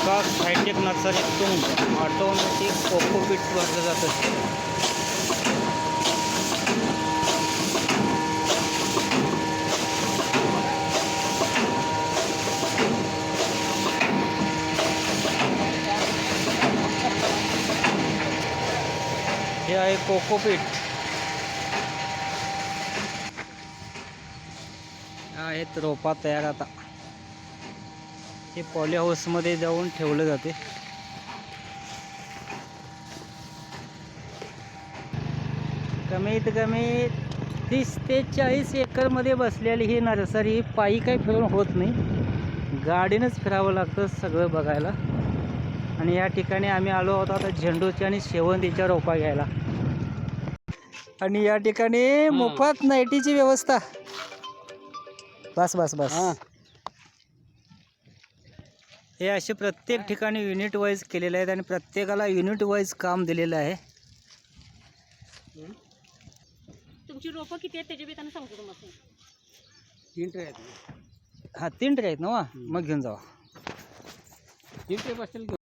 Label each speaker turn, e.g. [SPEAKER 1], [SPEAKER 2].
[SPEAKER 1] विकास hi tech नर्सरीतून automatic cocopeat भरलं जातं. हे आहे कोकोपीट. आहेत रोपा तयार. आता हे पॉली हाऊसमध्ये जाऊन ठेवलं जाते. कमीत कमी 30 ते 40 एकरमध्ये बसलेली ही नर्सरी. पायी काही फिरून होत नाही, गाडीनंच फिरावं लागतं सगळं बघायला. आणि या ठिकाणी आम्ही आलो आहोत आता झेंडूच्या आणि शेवंतीच्या रोपा घ्यायला. आणि या ठिकाणी मोफत नाईटीची व्यवस्था. बस बस बस. हे असे प्रत्येक ठिकाणी युनिट वाईज केलेले आहेत आणि प्रत्येकाला युनिट वाईज काम दिलेलं आहे.
[SPEAKER 2] तुमची रोपं किती आहेत त्याच्या बेताने सांगतो तुम्हाला.
[SPEAKER 1] 3 ट्रे आहेत. हां 3 ट्रे आहेत ना. मग घेऊन जावा. 3 ट्रे बसतील.